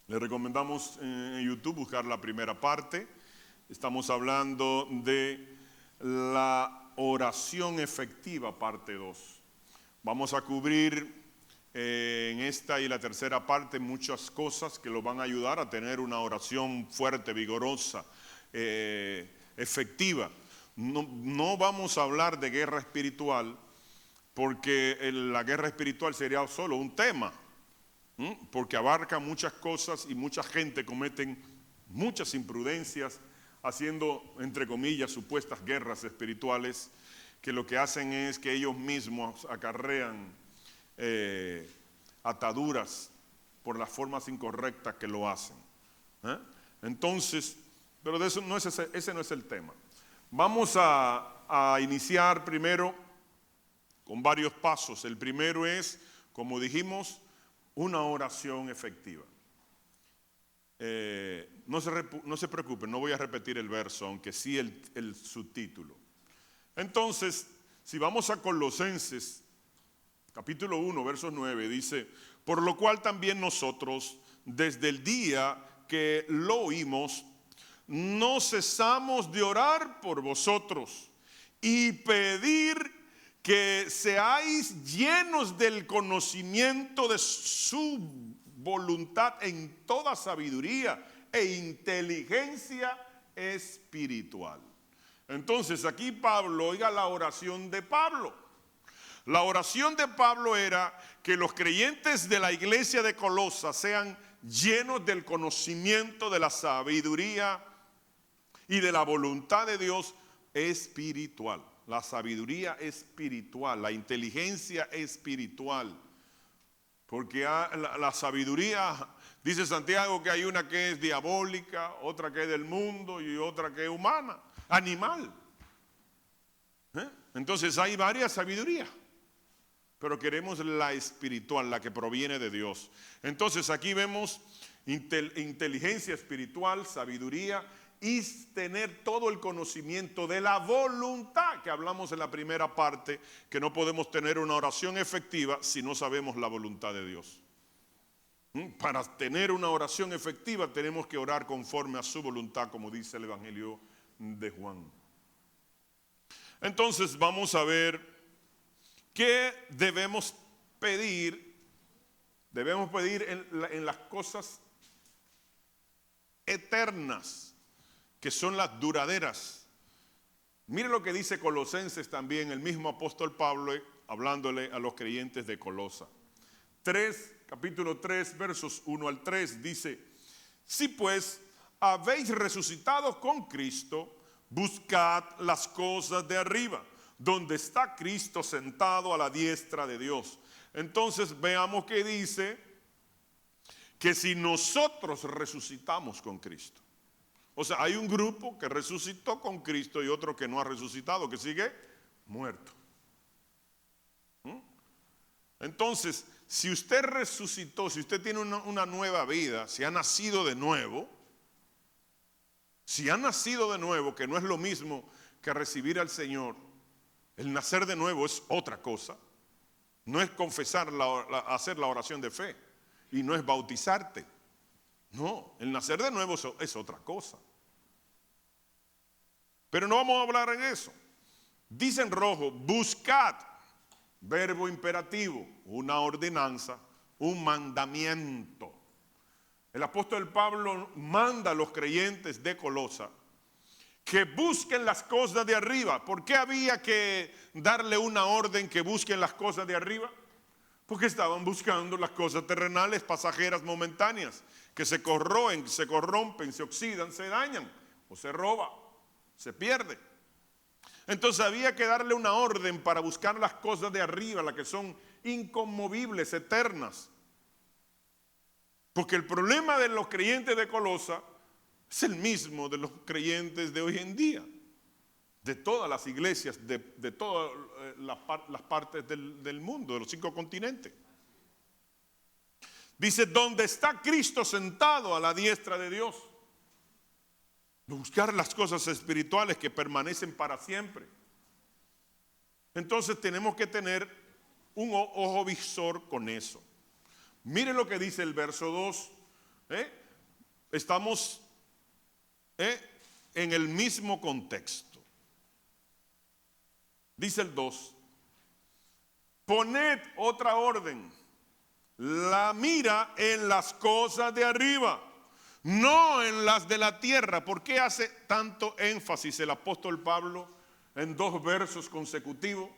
Le recomendamos en YouTube buscar la primera parte. Estamos hablando de la oración efectiva, parte 2. Vamos a cubrir en esta y la tercera parte muchas cosas que lo van a ayudar a tener una oración fuerte, vigorosa, efectiva. No vamos a hablar de guerra espiritual, porque la guerra espiritual sería solo un tema, porque abarca muchas cosas y mucha gente cometen muchas imprudencias haciendo, entre comillas, supuestas guerras espirituales, que lo que hacen es que ellos mismos acarrean ataduras por las formas incorrectas que lo hacen. Entonces, pero de eso ese no es el tema. Vamos a iniciar primero con varios pasos. El primero es, como dijimos, una oración efectiva. No se preocupen, no voy a repetir el verso, aunque sí el subtítulo. Entonces, si vamos a Colosenses, capítulo 1, verso 9, dice: por lo cual también nosotros, desde el día que lo oímos, no cesamos de orar por vosotros y pedir que seáis llenos del conocimiento de su voluntad en toda sabiduría e inteligencia espiritual. Entonces aquí Pablo, oiga la oración de Pablo. La oración de Pablo era que los creyentes de la iglesia de Colosas sean llenos del conocimiento de la sabiduría y de la voluntad de Dios espiritual. La sabiduría espiritual, la inteligencia espiritual. Porque la sabiduría, dice Santiago, que hay una que es diabólica, otra que es del mundo y otra que es humana, animal. Entonces hay varias sabidurías, pero queremos la espiritual, la que proviene de Dios. Entonces aquí vemos inteligencia espiritual, sabiduría y tener todo el conocimiento de la voluntad, que hablamos en la primera parte, que no podemos tener una oración efectiva si no sabemos la voluntad de Dios. Para tener una oración efectiva tenemos que orar conforme a su voluntad, como dice el Evangelio de Juan. Entonces vamos a ver qué debemos pedir. Debemos pedir en las cosas eternas, que son las duraderas. Mire lo que dice Colosenses también, el mismo apóstol Pablo, hablándole a los creyentes de Colosa. Capítulo 3, versos 1 al 3, dice: si pues habéis resucitado con Cristo, buscad las cosas de arriba, donde está Cristo sentado a la diestra de Dios. Entonces veamos que dice que si nosotros resucitamos con Cristo, o sea, hay un grupo que resucitó con Cristo y otro que no ha resucitado, que sigue muerto. Entonces, si usted resucitó, si usted tiene una nueva vida, si ha nacido de nuevo, que no es lo mismo que recibir al Señor, el nacer de nuevo es otra cosa. No es confesar, hacer la oración de fe, y no es bautizarte. No, el nacer de nuevo es otra cosa. Pero no vamos a hablar en eso. Dice en rojo: buscad, verbo imperativo, una ordenanza, un mandamiento. El apóstol Pablo manda a los creyentes de Colosa que busquen las cosas de arriba. ¿Por qué había que darle una orden que busquen las cosas de arriba? Porque estaban buscando las cosas terrenales, pasajeras, momentáneas, que se corroen, se corrompen, se oxidan, se dañan, o se roba, se pierde. Entonces había que darle una orden para buscar las cosas de arriba, las que son inconmovibles, eternas. Porque el problema de los creyentes de Colosa es el mismo de los creyentes de hoy en día, de todas las iglesias, de todas las partes del mundo, de los 5 continentes. Dice: donde está Cristo sentado a la diestra de Dios. Buscar las cosas espirituales que permanecen para siempre. Entonces tenemos que tener un ojo visor con eso. Mire lo que dice el verso 2. ¿eh? Estamos en el mismo contexto. Dice el 2, poned otra orden, la mira en las cosas de arriba, no en las de la tierra. ¿Por qué hace tanto énfasis el apóstol Pablo en 2 versos consecutivos?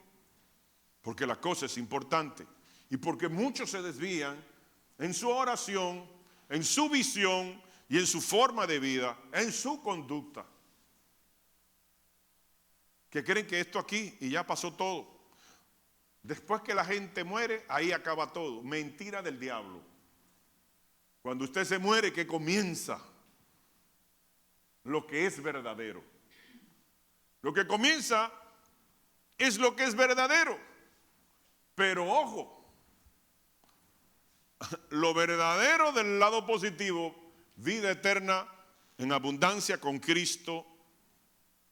Porque la cosa es importante y porque muchos se desvían en su oración, en su visión y en su forma de vida, en su conducta, que creen que esto aquí y ya pasó todo. Después que la gente muere, ahí acaba todo. Mentira del diablo. Cuando usted se muere, que comienza lo que es verdadero. Lo que comienza es lo que es verdadero. Pero ojo, lo verdadero del lado positivo, vida eterna en abundancia con Cristo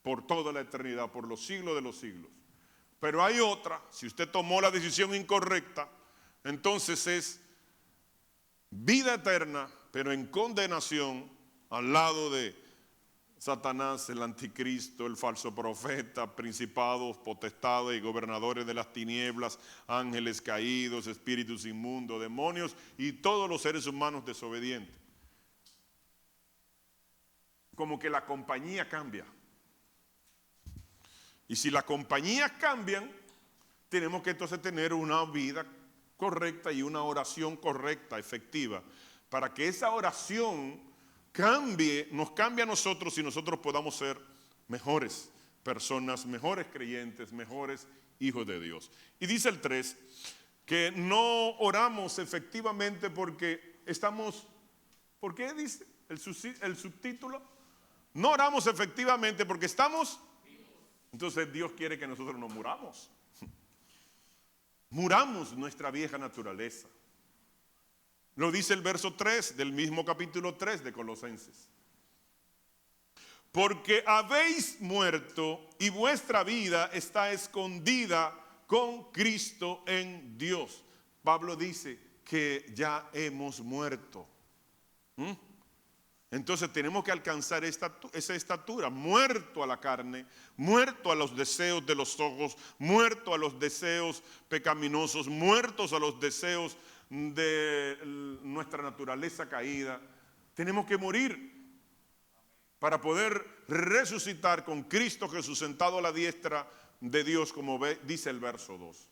por toda la eternidad, por los siglos de los siglos. Pero hay otra, si usted tomó la decisión incorrecta, entonces es vida eterna, pero en condenación al lado de Satanás, el anticristo, el falso profeta, principados, potestades y gobernadores de las tinieblas, ángeles caídos, espíritus inmundos, demonios y todos los seres humanos desobedientes. Como que la compañía cambia. Y si las compañías cambian, tenemos que entonces tener una vida correcta y una oración correcta, efectiva, para que esa oración cambie, nos cambie a nosotros y nosotros podamos ser mejores personas, mejores creyentes, mejores hijos de Dios. Y dice el 3, que no oramos efectivamente porque estamos, ¿por qué dice el subtítulo? No oramos efectivamente porque estamos. Entonces Dios quiere que nosotros nos muramos. Muramos nuestra vieja naturaleza. Lo dice el verso 3 del mismo capítulo 3 de Colosenses. Porque habéis muerto y vuestra vida está escondida con Cristo en Dios. Pablo dice que ya hemos muerto. Entonces tenemos que alcanzar esa estatura, muerto a la carne, muerto a los deseos de los ojos, muerto a los deseos pecaminosos, muertos a los deseos de nuestra naturaleza caída. Tenemos que morir para poder resucitar con Cristo Jesús sentado a la diestra de Dios, como dice el verso 2.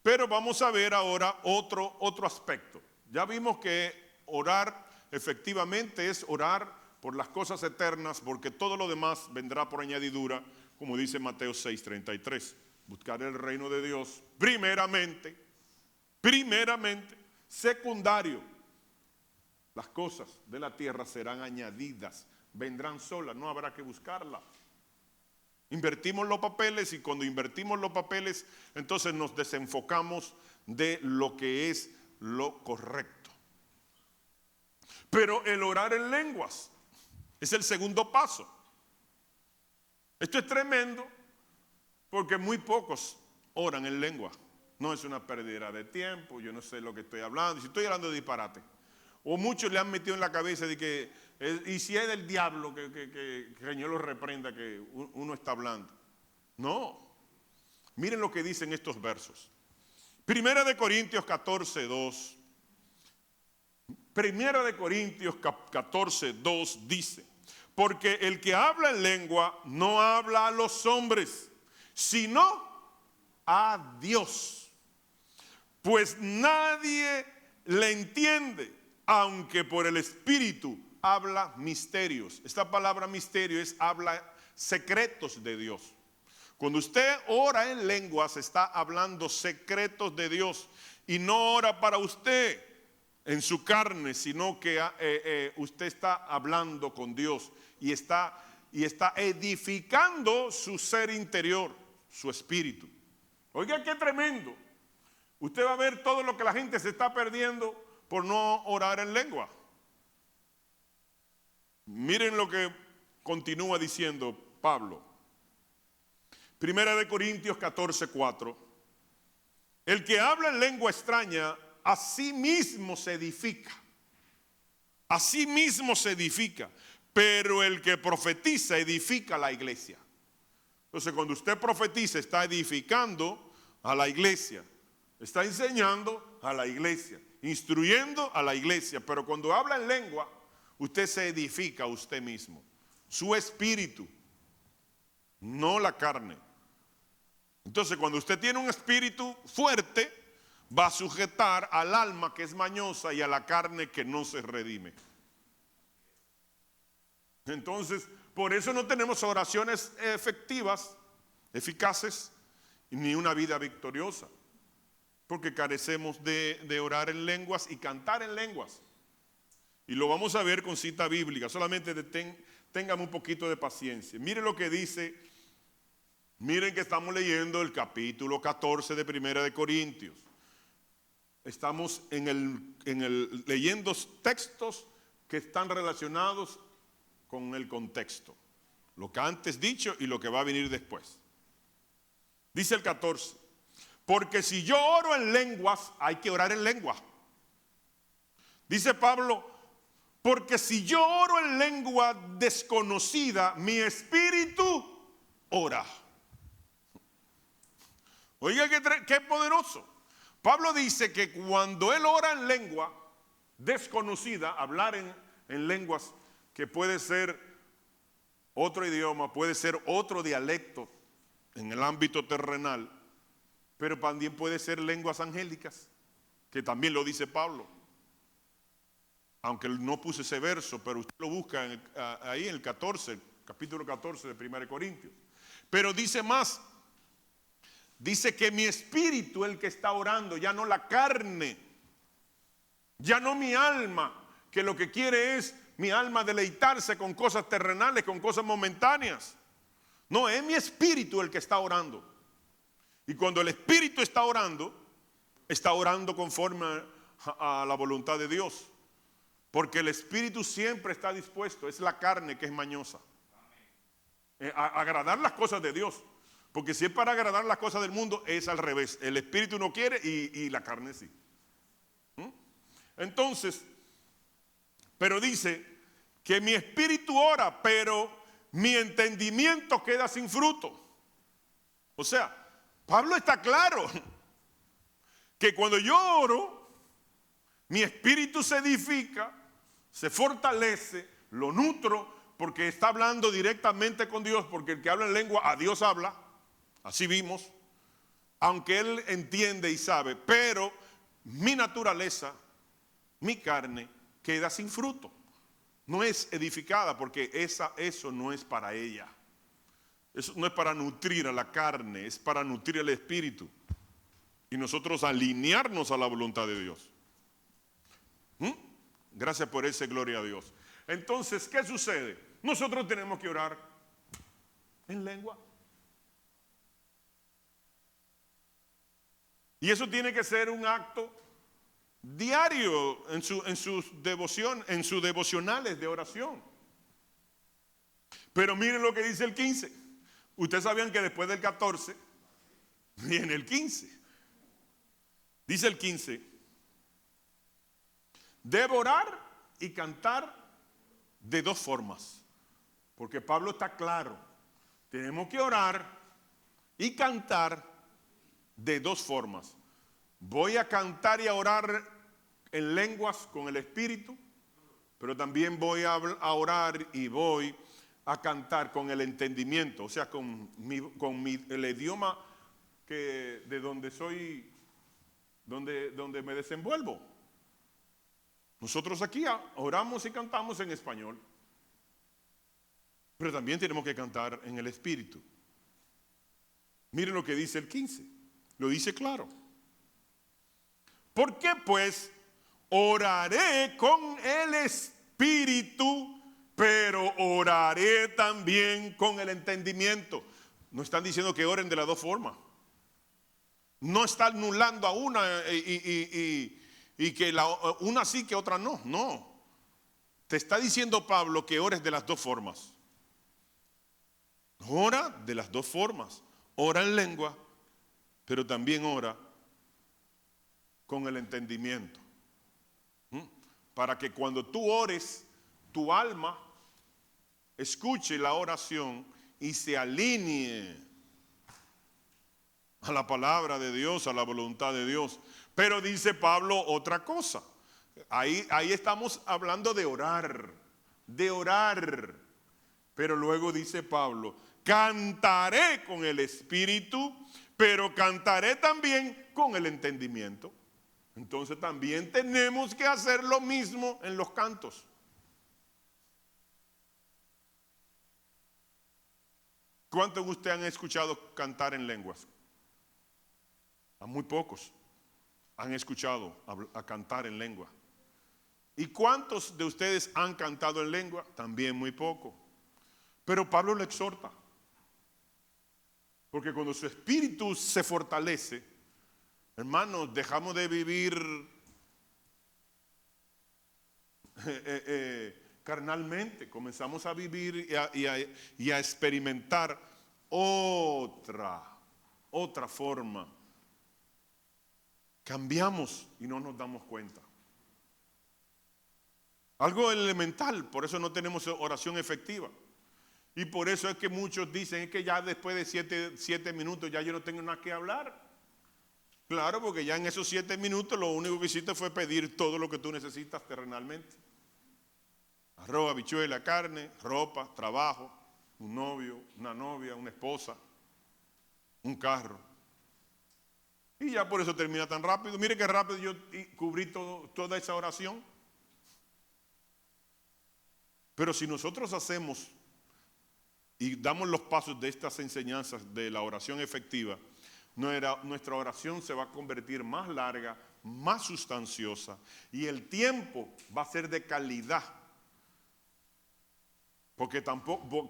Pero vamos a ver ahora otro aspecto. Ya vimos que orar efectivamente es orar por las cosas eternas, porque todo lo demás vendrá por añadidura, como dice Mateo 6:33. Buscar el reino de Dios primeramente, secundario. Las cosas de la tierra serán añadidas, vendrán solas, no habrá que buscarlas. Invertimos los papeles y cuando invertimos los papeles, entonces nos desenfocamos de lo que es lo correcto. Pero el orar en lenguas es el segundo paso. Esto es tremendo porque muy pocos oran en lengua. No es una pérdida de tiempo, yo no sé lo que estoy hablando, si estoy hablando de disparate. O muchos le han metido en la cabeza de que, y si es del diablo, que el Señor lo reprenda, que uno está hablando. No, miren lo que dicen estos versos. Primera de Corintios 14:2. Primera de Corintios 14:2 dice, porque el que habla en lengua no habla a los hombres, sino a Dios. Pues nadie le entiende, aunque por el Espíritu habla misterios. Esta palabra misterio es habla secretos de Dios. Cuando usted ora en lenguas está hablando secretos de Dios y no ora para usted en su carne, sino que usted está hablando con Dios y está edificando su ser interior, su espíritu. Oiga, qué tremendo. Usted va a ver todo lo que la gente se está perdiendo por no orar en lengua. Miren lo que continúa diciendo Pablo. Primera de Corintios 14:4. El que habla en lengua extraña a sí mismo se edifica. a sí mismo se edifica, pero el que profetiza edifica la iglesia. Entonces, cuando usted profetiza, está edificando a la iglesia, está enseñando a la iglesia, instruyendo a la iglesia. Pero cuando habla en lengua, usted se edifica a usted mismo, su espíritu, no la carne. Entonces, cuando usted tiene un espíritu fuerte, va a sujetar al alma que es mañosa y a la carne que no se redime. Entonces, por eso no tenemos oraciones efectivas, eficaces, ni una vida victoriosa, porque carecemos de orar en lenguas y cantar en lenguas. Y lo vamos a ver con cita bíblica. Solamente tengan un poquito de paciencia. Miren lo que dice. Miren que estamos leyendo el capítulo 14 de Primera de Corintios. Estamos leyendo textos que están relacionados con el contexto. Lo que antes dicho y lo que va a venir después. Dice el 14. Porque si yo oro en lenguas, hay que orar en lengua. Dice Pablo, porque si yo oro en lengua desconocida, mi espíritu ora. Oiga, qué poderoso. Pablo dice que cuando él ora en lengua desconocida, hablar en lenguas que puede ser otro idioma, puede ser otro dialecto en el ámbito terrenal, pero también puede ser lenguas angélicas, que también lo dice Pablo. Aunque no puse ese verso, pero usted lo busca ahí en el 14, capítulo 14 de 1 Corintios. Pero dice más. Dice que mi espíritu es el que está orando, ya no la carne, ya no mi alma, que lo que quiere es mi alma deleitarse con cosas terrenales, con cosas momentáneas. No, es mi espíritu el que está orando. Y cuando el espíritu está orando conforme a la voluntad de Dios. Porque el espíritu siempre está dispuesto, es la carne que es mañosa. A agradar las cosas de Dios. Porque si es para agradar las cosas del mundo, es al revés. El espíritu no quiere y la carne sí. Entonces, pero dice que mi espíritu ora, pero mi entendimiento queda sin fruto. O sea, Pablo está claro que cuando yo oro, mi espíritu se edifica, se fortalece, lo nutro, porque está hablando directamente con Dios, porque el que habla en lengua a Dios habla. Así vimos, aunque él entiende y sabe, pero mi naturaleza, mi carne, queda sin fruto. No es edificada porque eso no es para ella. Eso no es para nutrir a la carne, es para nutrir el espíritu. Y nosotros alinearnos a la voluntad de Dios. Gracias por ese, gloria a Dios. Entonces, ¿qué sucede? Nosotros tenemos que orar en lengua. Y eso tiene que ser un acto diario en sus devocionales de oración. Pero miren lo que dice el 15. Ustedes sabían que después del 14 viene el 15. Dice el 15. Debo orar y cantar de dos formas. Porque Pablo está claro. Tenemos que orar y cantar de dos formas. Voy a cantar y a orar en lenguas con el espíritu, pero también voy a orar y voy a cantar con el entendimiento, o sea, el idioma de donde soy, donde me desenvuelvo. Nosotros aquí oramos y cantamos en español, pero también tenemos que cantar en el espíritu. Miren lo que dice el 15. Lo dice claro. ¿Por qué pues oraré con el espíritu, pero oraré también con el entendimiento? No están diciendo que oren de las dos formas. No está anulando a una y que una sí que otra no. No. Te está diciendo Pablo que ores de las dos formas. Ora de las dos formas. Ora en lengua, pero también ora con el entendimiento. para que cuando tú ores, tu alma escuche la oración y se alinee a la palabra de Dios, a la voluntad de Dios. Pero dice Pablo otra cosa. Ahí estamos hablando de orar, de orar. Pero luego dice Pablo, cantaré con el espíritu, pero cantaré también con el entendimiento. Entonces también tenemos que hacer lo mismo en los cantos. ¿Cuántos de ustedes han escuchado cantar en lenguas? A muy pocos han escuchado a cantar en lengua. ¿Y cuántos de ustedes han cantado en lengua? También muy poco. Pero Pablo le exhorta. Porque cuando su espíritu se fortalece, hermanos, dejamos de vivir carnalmente. Comenzamos a vivir y a experimentar otra forma. Cambiamos y no nos damos cuenta. Algo elemental, por eso no tenemos oración efectiva. Y por eso es que muchos dicen, es que ya después de 7 minutos ya yo no tengo nada que hablar. Claro, porque ya en esos 7 minutos lo único que hiciste fue pedir todo lo que tú necesitas terrenalmente. Arroz, habichuela, carne, ropa, trabajo, un novio, una novia, una esposa, un carro. Y ya por eso termina tan rápido. Mire qué rápido yo cubrí toda esa oración. Pero si nosotros hacemos y damos los pasos de estas enseñanzas de la oración efectiva, nuestra oración se va a convertir más larga, más sustanciosa, y el tiempo va a ser de calidad. Porque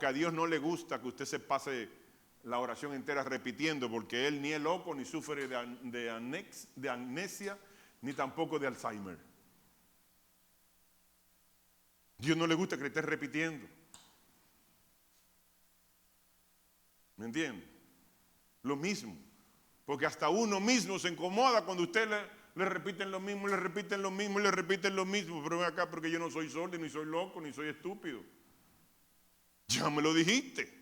a Dios no le gusta que usted se pase la oración entera repitiendo, porque Él ni es loco, ni sufre de amnesia, ni tampoco de Alzheimer. Dios no le gusta que le estés repitiendo. ¿Me entiende? Lo mismo. Porque hasta uno mismo se incomoda cuando usted le repiten lo mismo, le repiten lo mismo, le repiten lo mismo. Pero ven acá, porque yo no soy sordo, ni soy loco, ni soy estúpido. Ya me lo dijiste.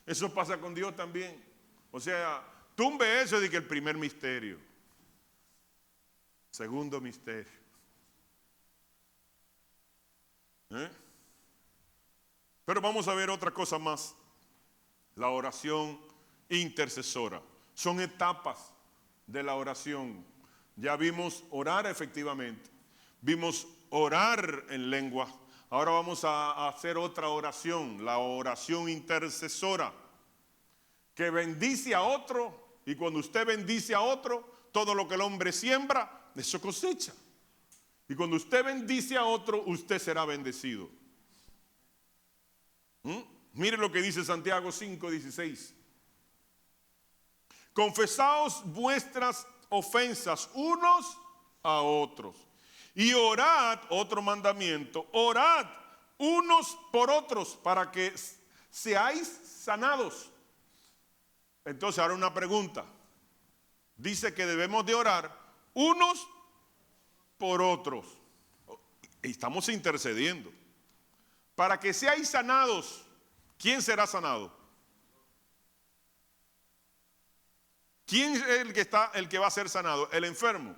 Eso pasa con Dios también. O sea, tumbe eso de que el primer misterio. Segundo misterio. Pero vamos a ver otra cosa más. La oración intercesora. Son etapas de la oración. Ya vimos orar efectivamente. Vimos orar en lengua. Ahora vamos a hacer otra oración, la oración intercesora, que bendice a otro, y cuando usted bendice a otro, todo lo que el hombre siembra, eso cosecha. Y cuando usted bendice a otro, usted será bendecido. Mire lo que dice Santiago 5:16. Confesaos vuestras ofensas unos a otros. Y orad, otro mandamiento, orad unos por otros para que seáis sanados. Entonces ahora una pregunta. Dice que debemos de orar unos por otros. Estamos intercediendo. Para que seáis sanados. ¿Quién será sanado? ¿Quién es el que va a ser sanado? ¿El enfermo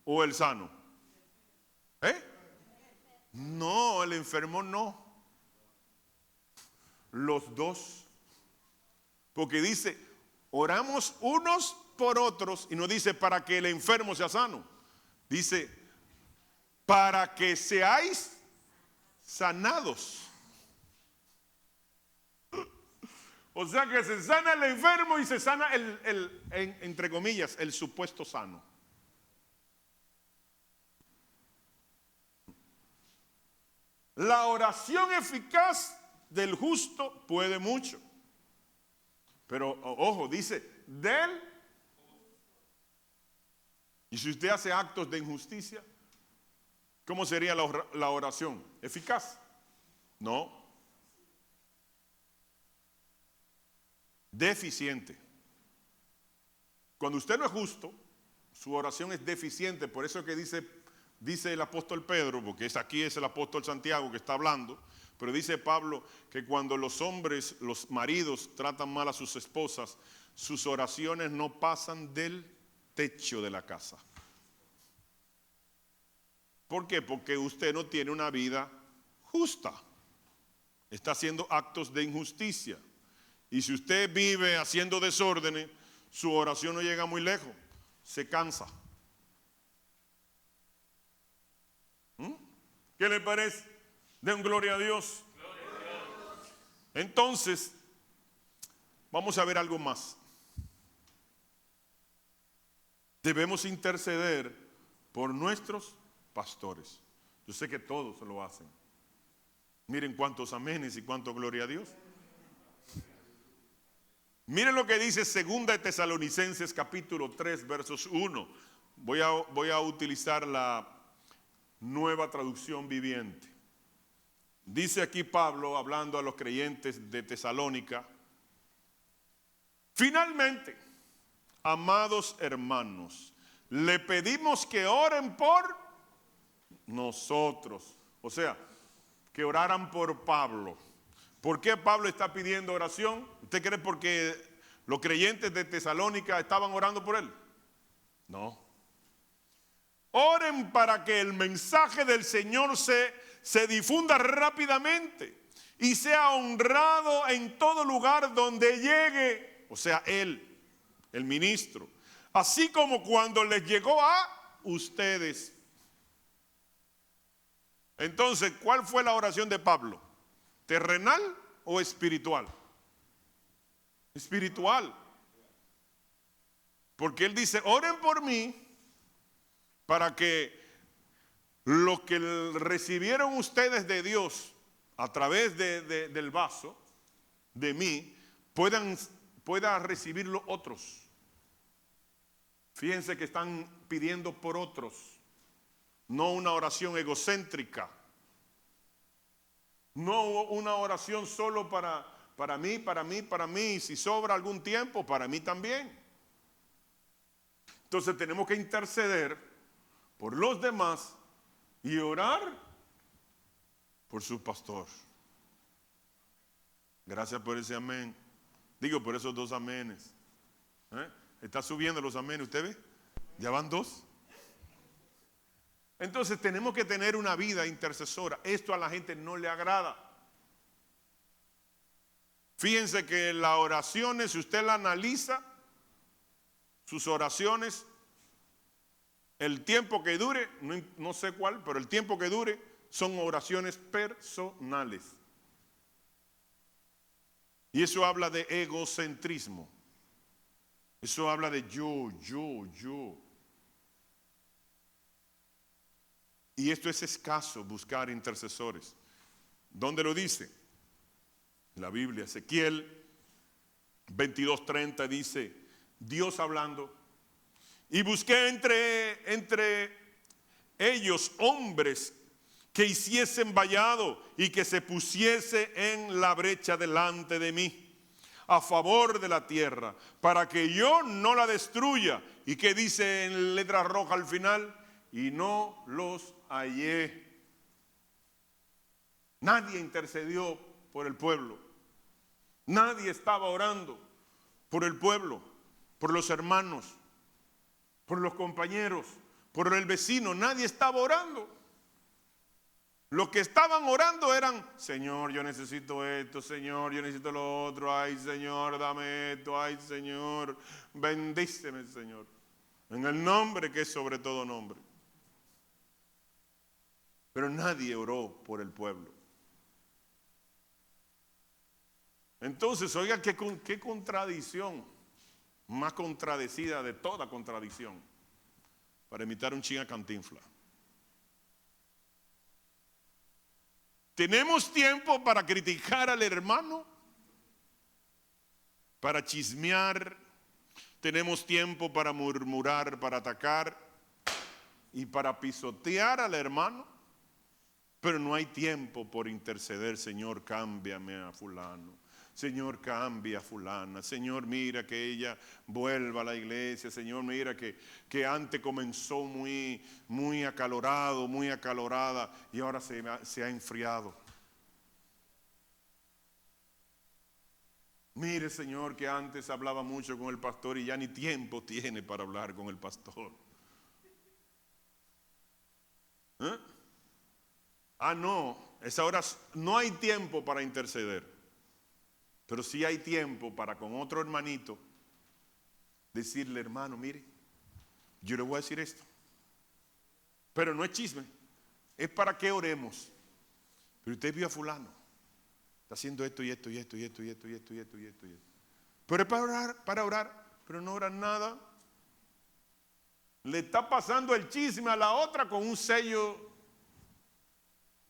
o el sano? No, el enfermo no. Los dos. Porque dice, oramos unos por otros, y no dice para que el enfermo sea sano. Dice, para que seáis sanados. O sea que se sana el enfermo y se sana entre comillas, el supuesto sano. La oración eficaz del justo puede mucho. Pero ojo, dice, del. Y si usted hace actos de injusticia, ¿cómo sería la oración? ¿Eficaz? No. Deficiente. Cuando usted no es justo, su oración es deficiente. Por eso es que dice dice el apóstol Pedro, porque aquí es el apóstol Santiago que está hablando, pero dice Pablo que cuando los hombres, los maridos tratan mal a sus esposas, sus oraciones no pasan del techo de la casa. ¿Por qué? Porque usted no tiene una vida justa. Está haciendo actos de injusticia. Y si usted vive haciendo desórdenes, su oración no llega muy lejos. Se cansa. ¿Qué le parece? Den gloria a Dios. Entonces, vamos a ver algo más. Debemos interceder por nuestros pastores. Yo sé que todos lo hacen. Miren cuántos amenes y cuánto gloria a Dios. Miren lo que dice 2 de Tesalonicenses capítulo 3 versos 1. Voy a utilizar la Nueva Traducción Viviente. Dice aquí Pablo hablando a los creyentes de Tesalónica: finalmente, amados hermanos, le pedimos que oren por nosotros. O sea, que oraran por Pablo. ¿Por qué Pablo está pidiendo oración? ¿Usted cree porque los creyentes de Tesalónica estaban orando por él? No. Oren para que el mensaje del Señor se difunda rápidamente y sea honrado en todo lugar donde llegue. O sea, él, el ministro. Así como cuando les llegó a ustedes. Entonces, ¿cuál fue la oración de Pablo? ¿Terrenal o espiritual? Espiritual. Porque él dice: oren por mí para que lo que recibieron ustedes de Dios a través del vaso, de mí, puedan recibirlo otros. Fíjense que están pidiendo por otros, no una oración egocéntrica, no una oración solo para mí, y si sobra algún tiempo, para mí también. Entonces tenemos que interceder por los demás y orar por su pastor. Gracias por ese amén. Digo, por esos 2 amenes. Está subiendo los amenes, ¿usted ve? Ya van 2. Entonces tenemos que tener una vida intercesora. Esto a la gente no le agrada. Fíjense que las oraciones, si usted la analiza, sus oraciones, el tiempo que dure, no sé cuál, pero el tiempo que dure, son oraciones personales. Y eso habla de egocentrismo. Eso habla de yo. Y esto es escaso, buscar intercesores. ¿Dónde lo dice? La Biblia, Ezequiel 22:30 dice, Dios hablando: y busqué entre ellos hombres que hiciesen vallado y que se pusiese en la brecha delante de mí, a favor de la tierra, para que yo no la destruya. ¿Y qué dice en letra roja al final? Y no los hallé. Nadie intercedió por el pueblo. Nadie estaba orando por el pueblo, por los hermanos, por los compañeros, por el vecino. Nadie estaba orando. Los que estaban orando eran: Señor, yo necesito esto, Señor, yo necesito lo otro, ay Señor, dame esto, ay Señor, bendíceme, Señor, en el nombre que es sobre todo nombre. Pero nadie oró por el pueblo. Entonces, oiga, qué contradicción, más contradecida de toda contradicción, para imitar un chinga Cantinflas. ¿Tenemos tiempo para criticar al hermano? ¿Para chismear? ¿Tenemos tiempo para murmurar, para atacar y para pisotear al hermano? Pero no hay tiempo por interceder: Señor, cámbiame a fulano. Señor, cambia a fulana. Señor, mira que ella vuelva a la iglesia. Señor, mira que antes comenzó muy acalorado, muy acalorada y ahora se ha enfriado. Mire, Señor, que antes hablaba mucho con el pastor y ya ni tiempo tiene para hablar con el pastor. ¿Eh? No, esa hora no hay tiempo para interceder. Pero sí hay tiempo para con otro hermanito decirle, hermano, mire, yo le voy a decir esto. Pero no es chisme, es para que oremos. Pero usted vio a fulano, está haciendo esto y esto y esto y esto y esto y esto y esto y esto y esto. Pero es para orar, pero no oran nada. Le está pasando el chisme a la otra con un sello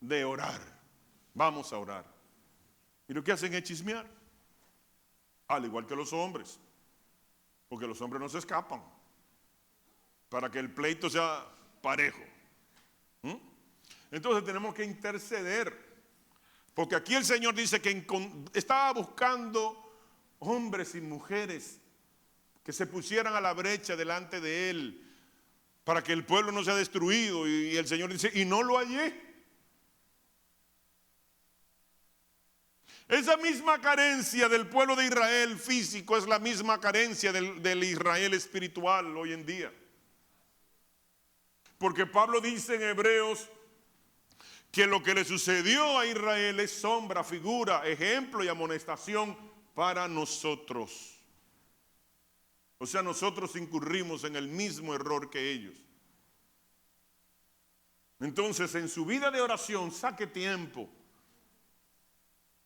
de orar. Vamos a orar. Y lo que hacen es chismear. Al igual que los hombres, porque los hombres no se escapan para que el pleito sea parejo. Entonces tenemos que interceder, porque aquí el Señor dice que estaba buscando hombres y mujeres que se pusieran a la brecha delante de Él para que el pueblo no sea destruido, y el Señor dice, y no lo hallé. Esa misma carencia del pueblo de Israel físico es la misma carencia del Israel espiritual hoy en día. Porque Pablo dice en Hebreos que lo que le sucedió a Israel es sombra, figura, ejemplo y amonestación para nosotros. O sea, nosotros incurrimos en el mismo error que ellos. Entonces, en su vida de oración, saque tiempo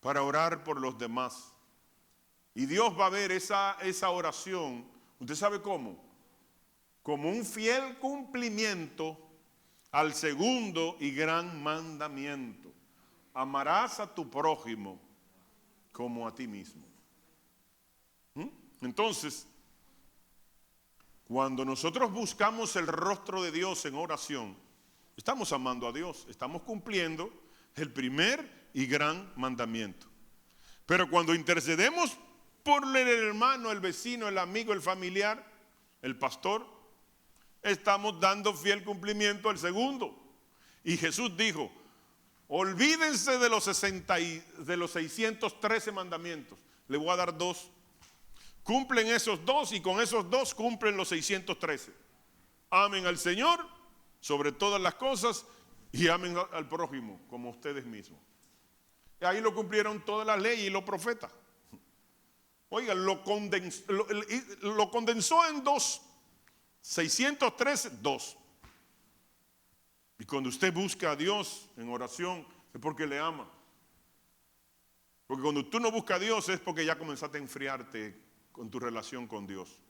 para orar por los demás. Y Dios va a ver esa oración, ¿usted sabe cómo? Como un fiel cumplimiento al segundo y gran mandamiento. Amarás a tu prójimo como a ti mismo. Entonces, cuando nosotros buscamos el rostro de Dios en oración, estamos amando a Dios, estamos cumpliendo el primer y gran mandamiento. Pero cuando intercedemos por el hermano, el vecino, el amigo, el familiar, el pastor, estamos dando fiel cumplimiento al segundo. Y Jesús dijo, olvídense de los 613 mandamientos, le voy a dar 2. Cumplen esos 2 y con esos 2 cumplen los 613. Amen al Señor sobre todas las cosas y amen al prójimo como ustedes mismos. Y ahí lo cumplieron todas las leyes y los profetas. Oigan, lo condensó en 2. 613, 2. Y cuando usted busca a Dios en oración es porque le ama. Porque cuando tú no buscas a Dios es porque ya comenzaste a enfriarte con tu relación con Dios.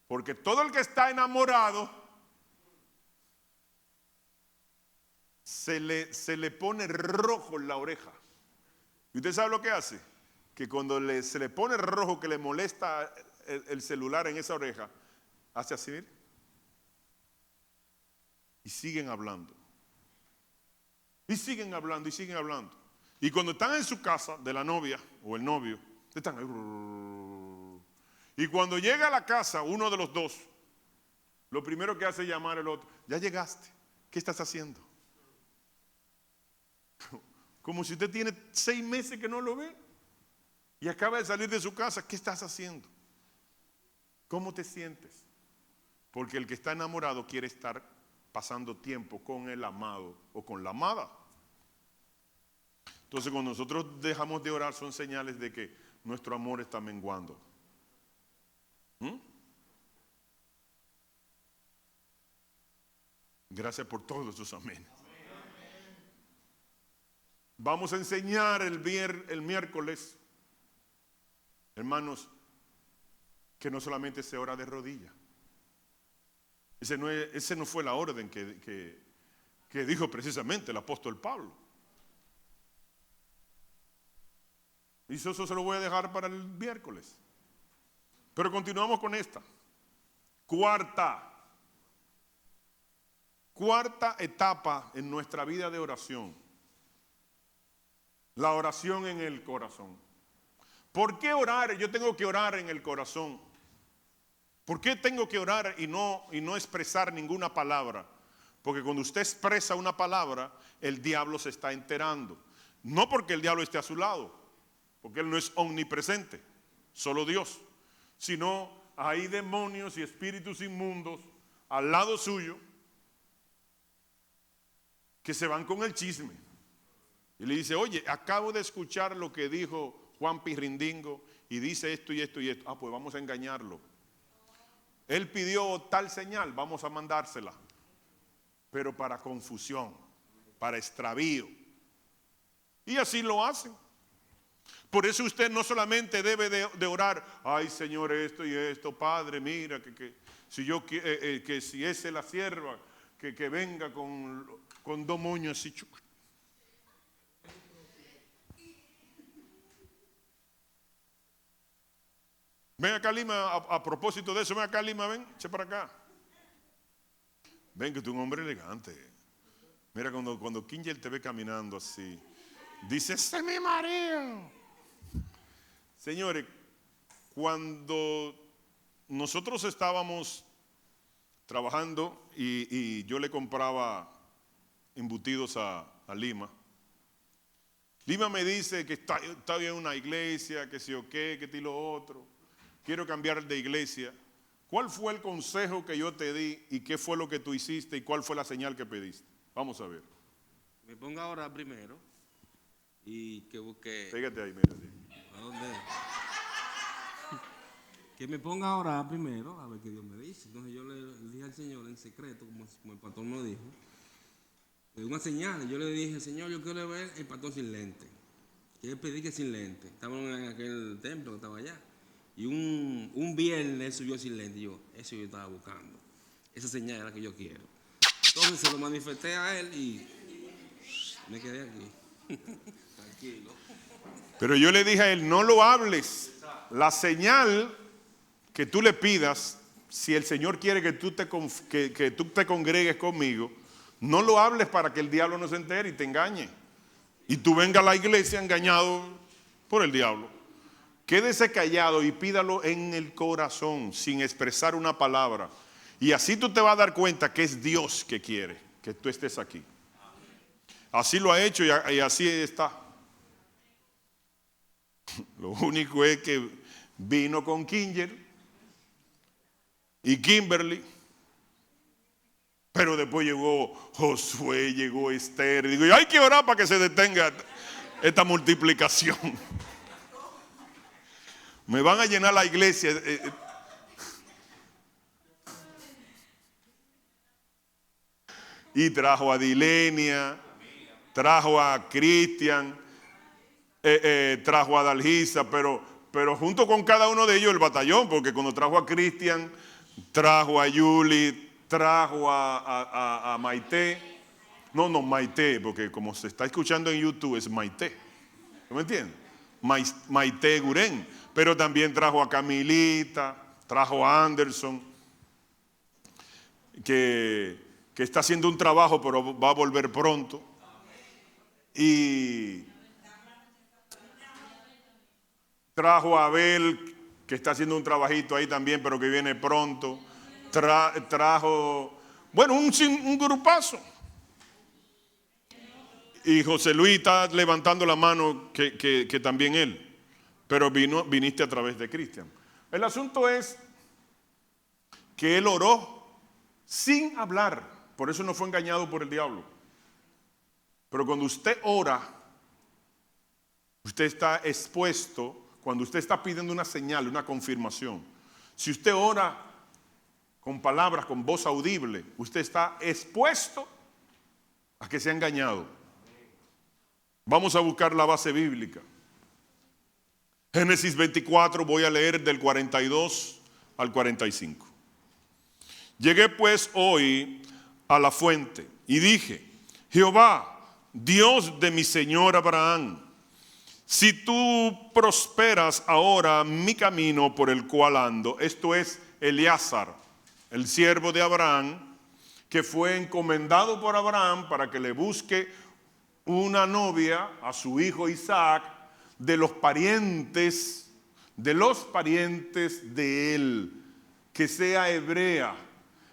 Porque todo el que está enamorado se le pone rojo en la oreja. ¿Y usted sabe lo que hace? Que cuando se le pone rojo, que le molesta el celular en esa oreja, hace así, ¿ver? Y siguen hablando. Y siguen hablando, y siguen hablando. Y cuando están en su casa de la novia o el novio, están ahí. Y cuando llega a la casa, uno de los dos, lo primero que hace es llamar al otro. Ya llegaste, ¿qué estás haciendo? Como si usted tiene 6 meses que no lo ve y acaba de salir de su casa. ¿Qué estás haciendo? ¿Cómo te sientes? Porque el que está enamorado quiere estar pasando tiempo con el amado o con la amada. Entonces, cuando nosotros dejamos de orar, son señales de que nuestro amor está menguando. Gracias por todos sus amenes. Vamos a enseñar el miércoles, hermanos, que no solamente se ora de rodillas. Ese no fue la orden que dijo precisamente el apóstol Pablo. Y eso se lo voy a dejar para el miércoles. Pero continuamos con esta. Cuarta etapa en nuestra vida de oración. La oración en el corazón. ¿Por qué orar? Yo tengo que orar en el corazón. ¿Por qué tengo que orar y no expresar ninguna palabra? Porque cuando usted expresa una palabra, el diablo se está enterando. No porque el diablo esté a su lado, porque él no es omnipresente, solo Dios. Sino hay demonios y espíritus inmundos al lado suyo que se van con el chisme. Y le dice, oye, acabo de escuchar lo que dijo Juan Pirrindingo y dice esto y esto y esto. Ah, pues vamos a engañarlo. Él pidió tal señal, vamos a mandársela. Pero para confusión, para extravío. Y así lo hacen. Por eso usted no solamente debe de orar, ay Señor, esto y esto, Padre, mira, que si esa es la sierva, que venga con 2 moños así. Ven acá, Lima, a propósito de eso, ven acá, Lima, ven, echa para acá. Ven, que tú eres un hombre elegante. Mira, cuando Kinger te ve caminando así, dice, ese es mi marido. Señores, cuando nosotros estábamos trabajando y yo le compraba embutidos a Lima, Lima me dice que está bien en una iglesia, que sí o qué, que ti lo otro, quiero cambiar de iglesia. ¿Cuál fue el consejo que yo te di y qué fue lo que tú hiciste y cuál fue la señal que pediste? Vamos a ver. Me ponga a orar primero y que busque. Pégate ahí, mira. ¿A dónde? Que me ponga a orar primero, a ver qué Dios me dice. Entonces yo le dije al Señor en secreto, como el pastor me lo dijo, de una señal. Yo le dije, Señor, yo quiero ver el pastor sin lente. Quiero pedir que sin lente. Estábamos en aquel templo que estaba allá. Y un viernes él subió sin lente. Y yo, eso yo estaba buscando. Esa señal es la que yo quiero. Entonces se lo manifesté a él y me quedé aquí. Tranquilo. Pero yo le dije a él, no lo hables. La señal que tú le pidas, si el Señor quiere que tú te congregues conmigo, no lo hables para que el diablo no se entere y te engañe. Y tú vengas a la iglesia engañado por el diablo. Quédese callado y pídalo en el corazón, sin expresar una palabra. Y así tú te vas a dar cuenta que es Dios que quiere que tú estés aquí. Así lo ha hecho y así está. Lo único es que vino con Kinger y Kimberly, pero después llegó Josué, llegó Esther. Y digo, hay que orar para que se detenga esta multiplicación. Me van a llenar la iglesia. Y trajo a Dilenia, trajo a Cristian, trajo a Dalgisa, pero junto con cada uno de ellos el batallón, porque cuando trajo a Cristian, trajo a Yuli, trajo a Maite. No, Maite, porque como se está escuchando en YouTube es Maite. ¿No me entiendes? Maite Guren. Pero también trajo a Camilita, trajo a Anderson, que está haciendo un trabajo, pero va a volver pronto. Y trajo a Abel, que está haciendo un trabajito ahí también, pero que viene pronto. Trajo, bueno, un grupazo. Y José Luis está levantando la mano, que también él. Pero viniste a través de Cristian. El asunto es que él oró sin hablar. Por eso no fue engañado por el diablo. Pero cuando usted ora, usted está expuesto. Cuando usted está pidiendo una señal, una confirmación. Si usted ora con palabras, con voz audible, usted está expuesto a que sea engañado. Vamos a buscar la base bíblica. Génesis 24, voy a leer del 42 al 45. Llegué pues hoy a la fuente y dije, Jehová, Dios de mi señor Abraham, si tú prosperas ahora mi camino por el cual ando, esto es Eleazar, el siervo de Abraham, que fue encomendado por Abraham para que le busque una novia a su hijo Isaac, de los parientes de él, que sea hebrea,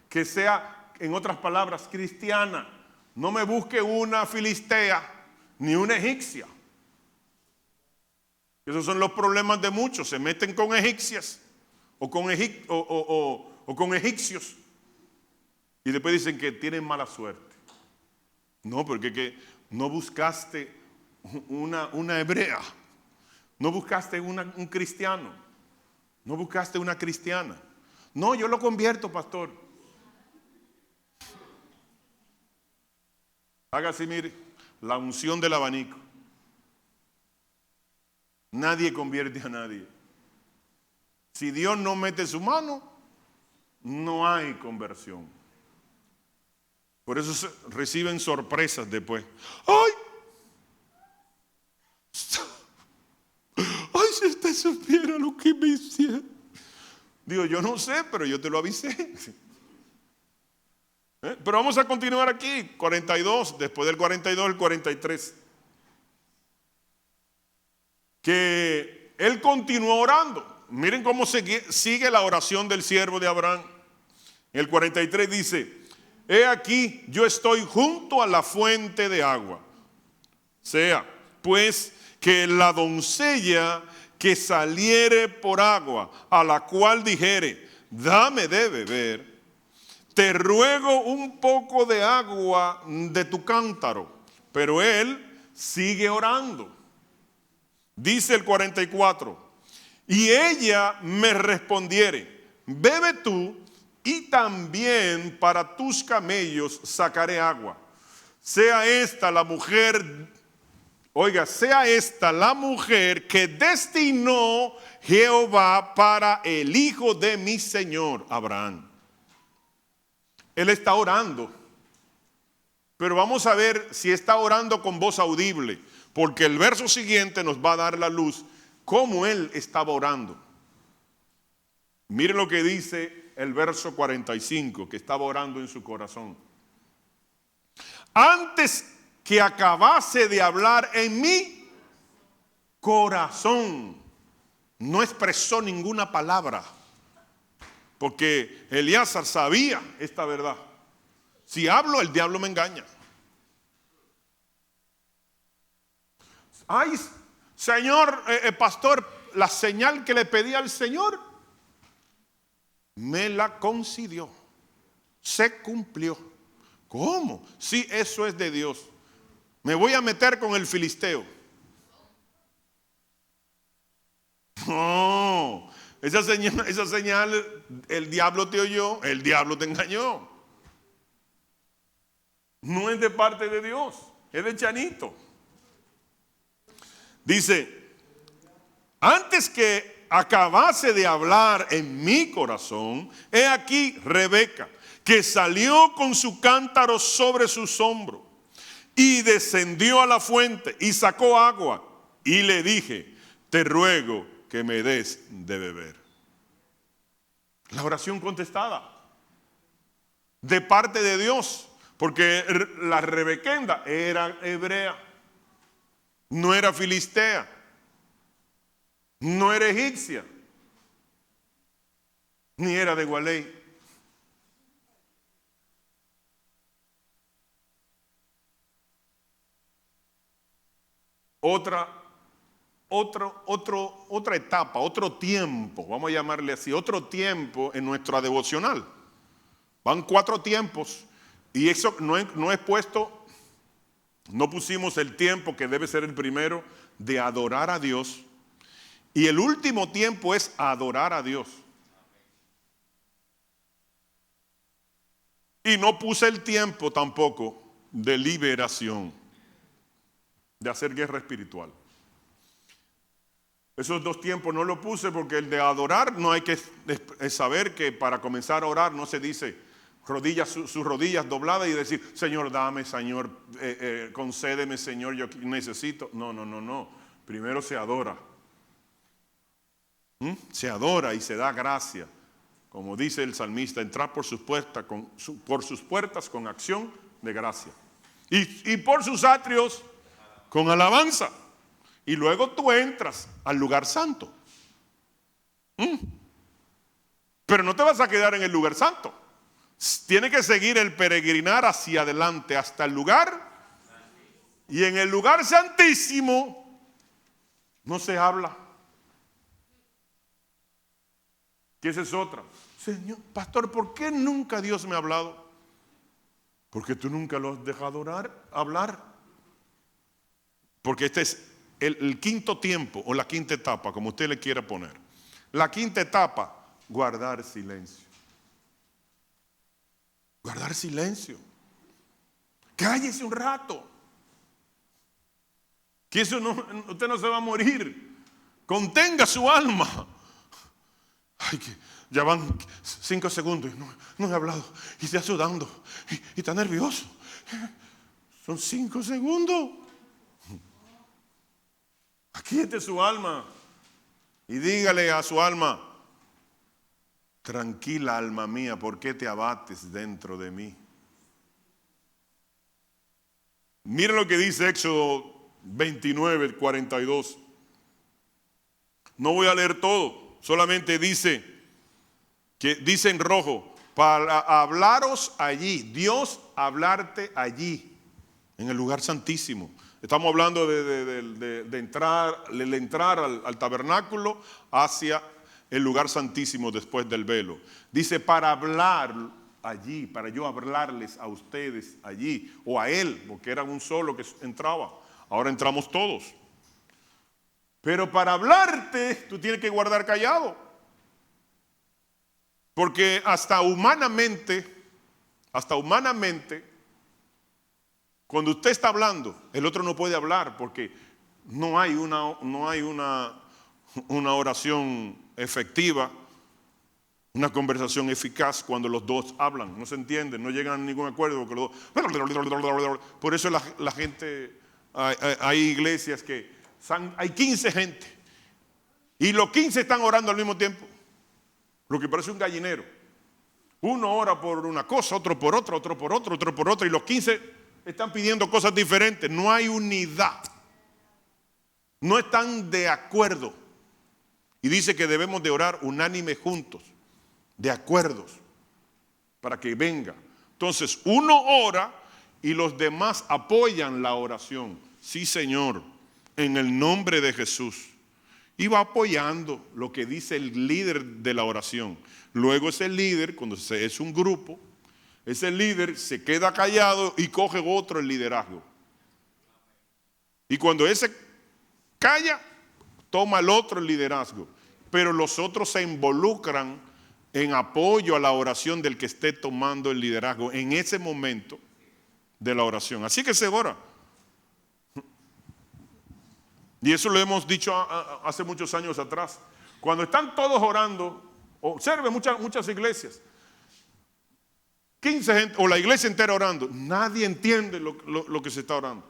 que sea, en otras palabras, cristiana. No me busque una filistea ni una egipcia. Esos son los problemas de muchos. Se meten con egipcias o con egipcios y después dicen que tienen mala suerte. No, porque que no buscaste una hebrea, no buscaste un cristiano, no buscaste una cristiana. No, yo lo convierto, pastor. Haga así, mire, la unción del abanico. Nadie convierte a nadie. Si Dios no mete su mano, no hay conversión. Por eso reciben sorpresas después. ¡Ay! ¡Ay, si usted supiera lo que me hicieron! Digo, yo no sé, pero yo te lo avisé. Pero vamos a continuar aquí, 42, después del 42, el 43. Que él continuó orando. Miren cómo sigue la oración del siervo de Abraham. En el 43 dice: he aquí, yo estoy junto a la fuente de agua. Sea, pues, que la doncella que saliere por agua, a la cual dijere, dame de beber, te ruego un poco de agua de tu cántaro. Pero él sigue orando. Dice el 44, y ella me respondiere, bebe tú, y también para tus camellos sacaré agua. Sea esta la mujer, sea esta la mujer que destinó Jehová para el hijo de mi señor Abraham. Él está orando, pero vamos a ver si está orando con voz audible, porque el verso siguiente nos va a dar la luz cómo él estaba orando. Miren lo que dice el verso 45, que estaba orando en su corazón. Antes que acabase de hablar en mi corazón, no expresó ninguna palabra, porque Elíasar sabía esta verdad. Si hablo, el diablo me engaña. Ay, Señor, pastor, la señal que le pedí al Señor, me la concedió. Se cumplió. ¿Cómo? Sí, eso es de Dios. Me voy a meter con el filisteo. No, esa señal, el diablo te oyó, el diablo te engañó. No es de parte de Dios, es de Chanito. Dice, antes que acabase de hablar en mi corazón, he aquí Rebeca, que salió con su cántaro sobre sus hombros y descendió a la fuente y sacó agua y le dije, te ruego que me des de beber. La oración contestada de parte de Dios, porque la rebequenda era hebrea, no era filistea, no era egipcia, ni era de Gualey. Otra etapa, otro tiempo, vamos a llamarle así, otro tiempo en nuestra devocional. Van 4 tiempos y eso no es puesto, no pusimos el tiempo que debe ser el primero de adorar a Dios, y el último tiempo es adorar a Dios. Y no puse el tiempo tampoco de liberación, de hacer guerra espiritual. Esos 2 tiempos no lo puse porque el de adorar no hay que saber que para comenzar a orar no se dice sus rodillas dobladas y decir, Señor, dame, Señor, concédeme, Señor, yo necesito. No. Primero se adora. Se adora y se da gracia. Como dice el salmista, entrar por sus puertas con acción de gracia. Y por sus atrios con alabanza. y luego tú entras al lugar santo. Pero no te vas a quedar en el lugar santo. Tiene que seguir el peregrinar hacia adelante hasta el lugar. Y en el lugar santísimo no se habla. Que esa es otra. Señor, pastor, ¿por qué nunca Dios me ha hablado? Porque tú nunca lo has dejado hablar. Porque este es el quinto tiempo o la quinta etapa, como usted le quiera poner. La quinta etapa, guardar silencio. Guardar silencio. Cállese un rato. Que eso no, usted no se va a morir. Contenga su alma. Ay, que ya van 5 segundos y no he hablado. Y está sudando. Y está nervioso. Son 5 segundos. Aquíete su alma. Y dígale a su alma: tranquila alma mía, ¿por qué te abates dentro de mí? Miren lo que dice Éxodo 29, 42. No voy a leer todo, solamente dice en rojo: para hablaros allí, Dios hablarte allí, en el lugar santísimo. Estamos hablando de entrar al tabernáculo hacia el lugar santísimo después del velo. Dice para hablar allí, para yo hablarles a ustedes allí, o a él, porque era un solo que entraba. Ahora entramos todos. Pero para hablarte, tú tienes que guardar callado. Porque hasta humanamente, cuando usted está hablando, el otro no puede hablar, porque no hay una oración efectiva, una conversación eficaz cuando los dos hablan. No se entienden, no llegan a ningún acuerdo. Porque los dos, por eso la gente, hay iglesias que hay 15 gente y los 15 están orando al mismo tiempo, lo que parece un gallinero. Uno ora por una cosa, otro por otra, otro por otro, otro por otra, y los 15 están pidiendo cosas diferentes. No hay unidad, no están de acuerdo. Y dice que debemos de orar unánime juntos, de acuerdos, para que venga. Entonces uno ora y los demás apoyan la oración. Sí, Señor, en el nombre de Jesús. Y va apoyando lo que dice el líder de la oración. Luego ese líder, cuando es un grupo, ese líder se queda callado y coge otro el liderazgo. Y cuando ese calla, toma el otro el liderazgo. Pero los otros se involucran en apoyo a la oración del que esté tomando el liderazgo en ese momento de la oración. Así que se ora. Y eso lo hemos dicho hace muchos años atrás. Cuando están todos orando, observe muchas iglesias, 15 gente, o la iglesia entera orando, nadie entiende lo que se está orando.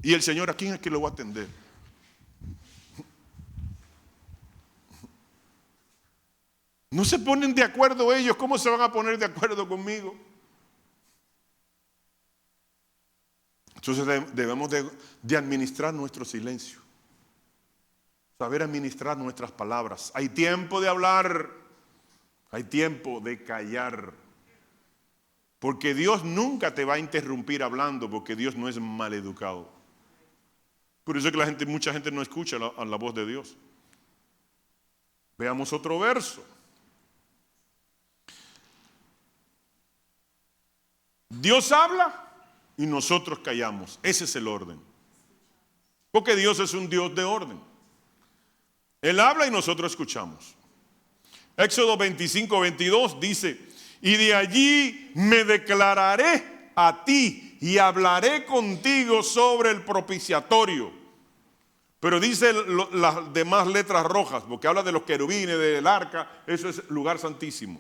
Y el Señor, ¿a quién es que lo va a atender? No se ponen de acuerdo ellos, ¿cómo se van a poner de acuerdo conmigo? Entonces debemos de administrar nuestro silencio, saber administrar nuestras palabras. Hay tiempo de hablar, hay tiempo de callar, porque Dios nunca te va a interrumpir hablando, porque Dios no es maleducado. Por eso es que mucha gente no escucha la voz de Dios. Veamos otro verso. Dios habla y nosotros callamos. Ese es el orden. Porque Dios es un Dios de orden. Él habla y nosotros escuchamos. Éxodo 25, 22 dice: y de allí me declararé a ti y hablaré contigo sobre el propiciatorio. Pero dice las demás letras rojas, porque habla de los querubines, del arca. Eso es lugar santísimo.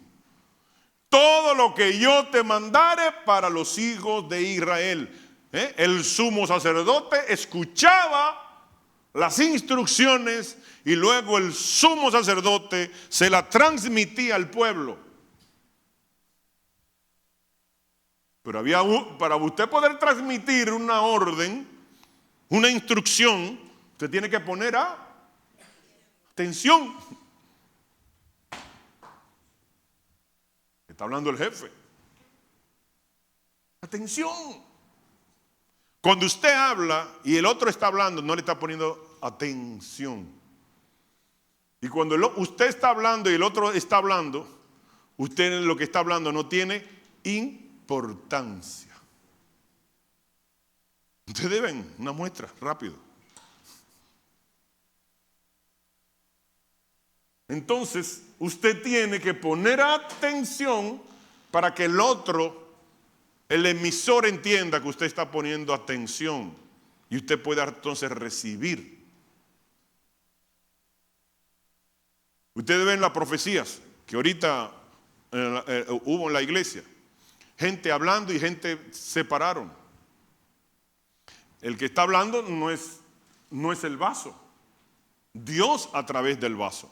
Todo lo que yo te mandare para los hijos de Israel. El sumo sacerdote escuchaba las instrucciones y luego el sumo sacerdote se la transmitía al pueblo. Pero para usted poder transmitir una orden, una instrucción, usted tiene que poner atención. Está hablando el jefe. Atención. Cuando usted habla y el otro está hablando, no le está poniendo atención. Y cuando usted está hablando y el otro está hablando, usted lo que está hablando no tiene importancia. Ustedes ven una muestra, rápido. Entonces, usted tiene que poner atención para que el otro, el emisor, entienda que usted está poniendo atención y usted pueda entonces recibir. Ustedes ven las profecías que ahorita hubo en la iglesia. Gente hablando y gente separaron. El que está hablando no es el vaso. Dios a través del vaso.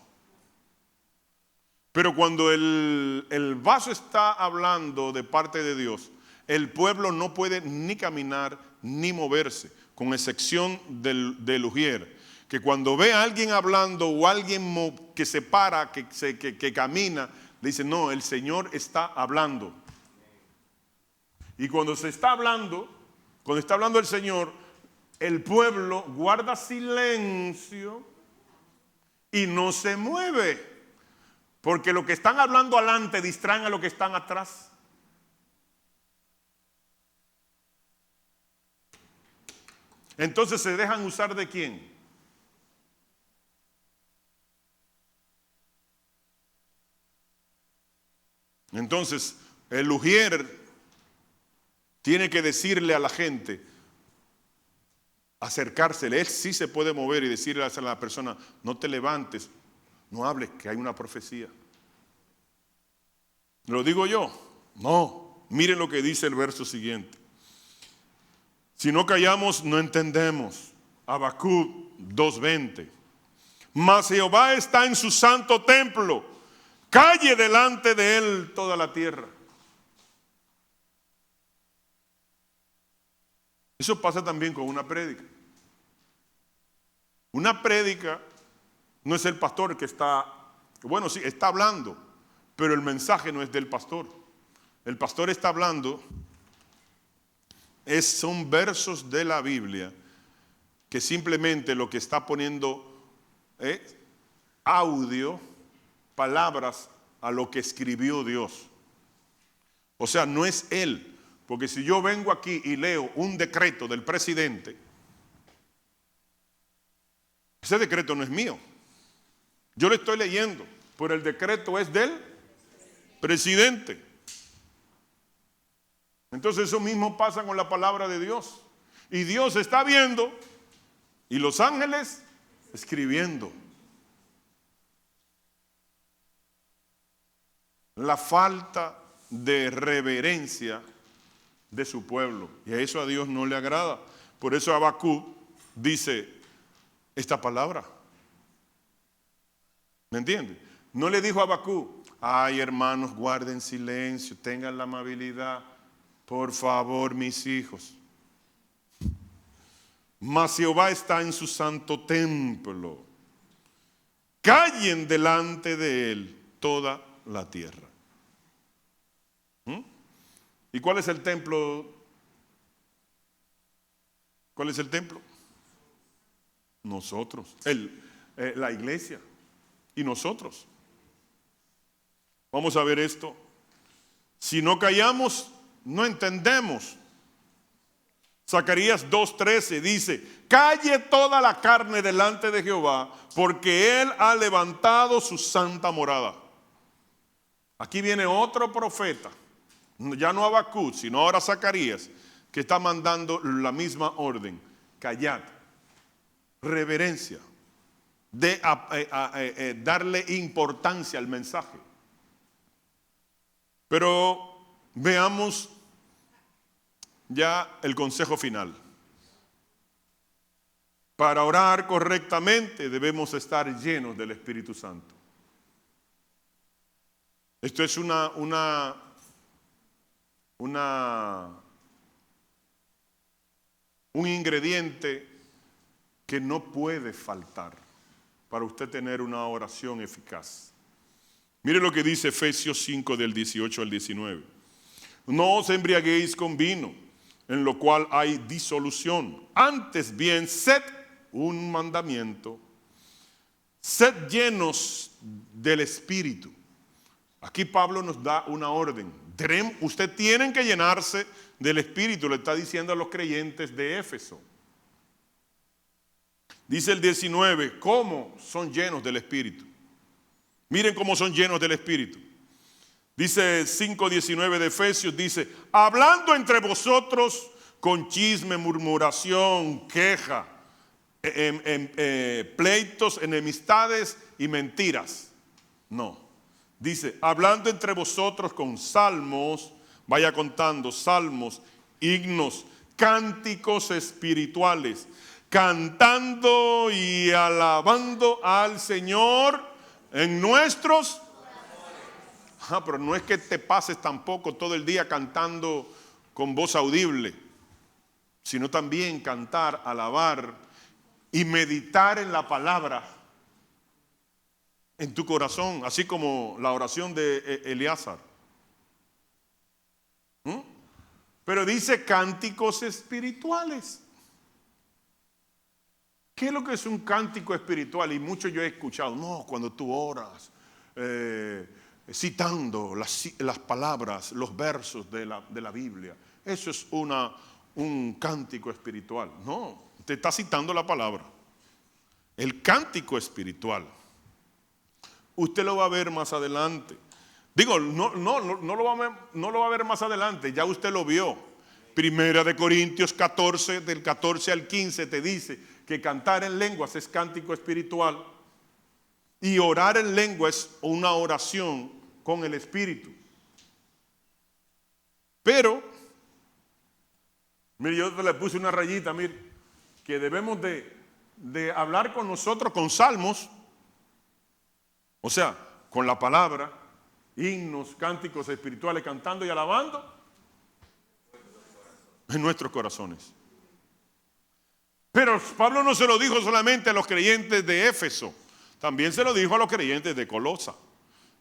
Pero cuando el vaso está hablando de parte de Dios, el pueblo no puede ni caminar ni moverse, con excepción del ujier, que cuando ve a alguien hablando o alguien que se para, que camina, le dice, no, el Señor está hablando. Y cuando está hablando el Señor, el pueblo guarda silencio y no se mueve. Porque lo que están hablando adelante distraen a los que están atrás. Entonces se dejan usar ¿de quién? Entonces el ujier tiene que decirle a la gente, acercársele. Él sí se puede mover y decirle a la persona, no te levantes, no hables, que hay una profecía. ¿Lo digo yo? No. Miren lo que dice el verso siguiente. Si no callamos, no entendemos. Habacuc 2:20. Mas Jehová está en su santo templo. Calle delante de él toda la tierra. Eso pasa también con una prédica. Una prédica no es el pastor que está, bueno, sí, está hablando, pero el mensaje no es del pastor. El pastor está hablando, son versos de la Biblia que simplemente lo que está poniendo es audio, palabras a lo que escribió Dios. O sea, no es él, porque si yo vengo aquí y leo un decreto del presidente, ese decreto no es mío. Yo lo estoy leyendo, pero el decreto es del presidente. Entonces eso mismo pasa con la palabra de Dios. Y Dios está viendo y los ángeles escribiendo. La falta de reverencia de su pueblo. Y a eso a Dios no le agrada. Por eso Habacuc dice esta palabra. ¿Me entiende? No le dijo a Habacuc, ay hermanos, guarden silencio, tengan la amabilidad, por favor, mis hijos. Mas Jehová está en su santo templo. Callen delante de él toda la tierra. ¿Y cuál es el templo? ¿Cuál es el templo? Nosotros, la iglesia. Y nosotros. Vamos a ver esto. Si no callamos, no entendemos. Zacarías 2:13 dice, calle toda la carne delante de Jehová, porque él ha levantado su santa morada. Aquí viene otro profeta, ya no Habacuc, sino ahora Zacarías, que está mandando la misma orden. Callad, reverencia, darle importancia al mensaje. Pero veamos ya el consejo final. Para orar correctamente debemos estar llenos del Espíritu Santo. Esto es un ingrediente que no puede faltar para usted tener una oración eficaz. Mire lo que dice Efesios 5 del 18 al 19. No os embriaguéis con vino, en lo cual hay disolución. Antes bien, sed un mandamiento. Sed llenos del Espíritu. Aquí Pablo nos da una orden. Usted tiene que llenarse del Espíritu, le está diciendo a los creyentes de Éfeso. Dice el 19, ¿cómo son llenos del Espíritu? Miren cómo son llenos del Espíritu. Dice 5:19 de Efesios, dice, hablando entre vosotros con chisme, murmuración, queja, pleitos, enemistades y mentiras. No, dice, hablando entre vosotros con salmos, vaya contando, salmos, himnos, cánticos espirituales, cantando y alabando al Señor en nuestros. Pero no es que te pases tampoco todo el día cantando con voz audible, sino también cantar, alabar y meditar en la palabra en tu corazón, así como la oración de Eleazar. Pero dice cánticos espirituales. ¿Qué es lo que es un cántico espiritual? Y mucho yo he escuchado, no, cuando tú oras, citando las palabras, los versos de la Biblia. Eso es un cántico espiritual. No, te está citando la palabra. El cántico espiritual, usted lo va a ver más adelante. Digo, no lo va a ver más adelante, ya usted lo vio. Primera de Corintios 14, del 14 al 15 te dice que cantar en lenguas es cántico espiritual y orar en lengua es una oración con el Espíritu. Pero, mire, yo le puse una rayita, mire, que debemos de hablar con nosotros con salmos, o sea, con la palabra, himnos, cánticos espirituales, cantando y alabando en nuestros corazones. Pero Pablo no se lo dijo solamente a los creyentes de Éfeso, también se lo dijo a los creyentes de Colosa.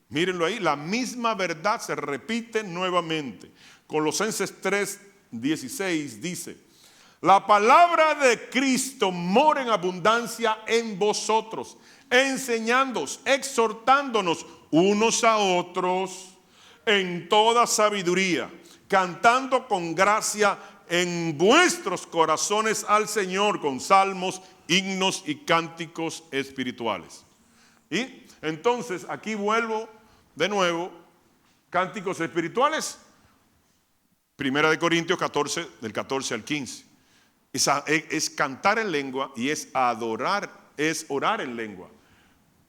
Mírenlo ahí, la misma verdad se repite nuevamente. Colosenses 3:16 dice, la palabra de Cristo mora en abundancia en vosotros, enseñándoos, exhortándonos unos a otros en toda sabiduría, cantando con gracia en vuestros corazones al Señor con salmos, himnos y cánticos espirituales. Y entonces aquí vuelvo de nuevo, cánticos espirituales, Primera de Corintios 14, del 14 al 15. Es cantar en lengua y es adorar, es orar en lengua.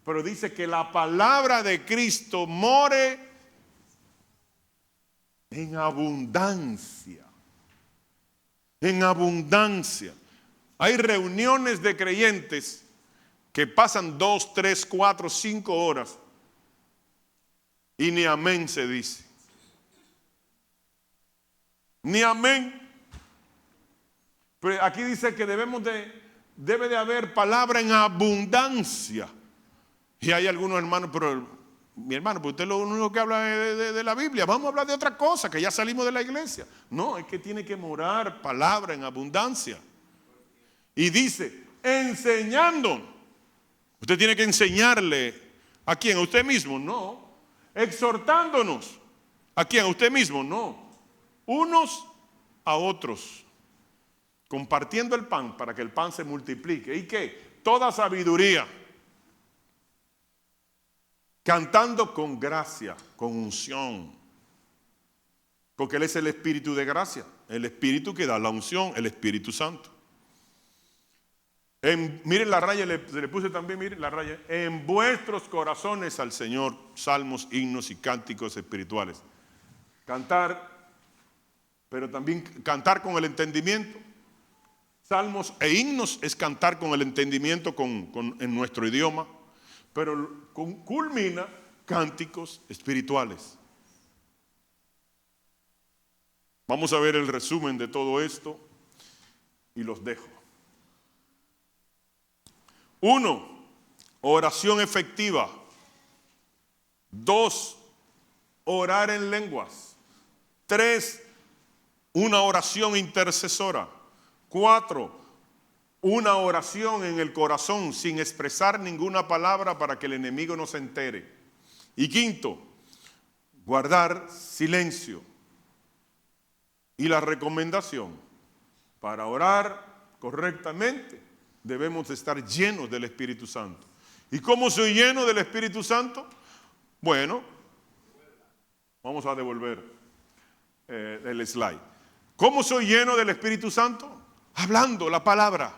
Pero dice que la palabra de Cristo more en abundancia. En abundancia. Hay reuniones de creyentes que pasan 2, 3, 4, 5 horas y ni amén se dice. Ni amén. Pero aquí dice que debe de haber palabra en abundancia. Y hay algunos hermanos, pero mi hermano, pues usted lo único que habla de la Biblia, vamos a hablar de otra cosa, que ya salimos de la iglesia. No, es que tiene que morar palabra en abundancia. Y dice, enseñando. Usted tiene que enseñarle, ¿a quién? ¿A usted mismo? No. Exhortándonos. ¿A quién? ¿A usted mismo? No. Unos a otros. Compartiendo el pan para que el pan se multiplique. ¿Y qué? Toda sabiduría. Cantando con gracia, con unción. Porque Él es el Espíritu de gracia. El Espíritu que da la unción, el Espíritu Santo. Miren la raya, le puse también, miren la raya. En vuestros corazones al Señor, salmos, himnos y cánticos espirituales. Cantar, pero también cantar con el entendimiento. Salmos e himnos es cantar con el entendimiento en nuestro idioma. Pero culmina cánticos espirituales. Vamos a ver el resumen de todo esto y los dejo. 1, oración efectiva. 2, orar en lenguas. 3, una oración intercesora. 4, una oración en el corazón sin expresar ninguna palabra para que el enemigo no se entere. Y 5, guardar silencio. Y la recomendación, para orar correctamente, debemos estar llenos del Espíritu Santo. ¿Y cómo soy lleno del Espíritu Santo? Bueno, vamos a devolver el slide. ¿Cómo soy lleno del Espíritu Santo? Hablando la palabra.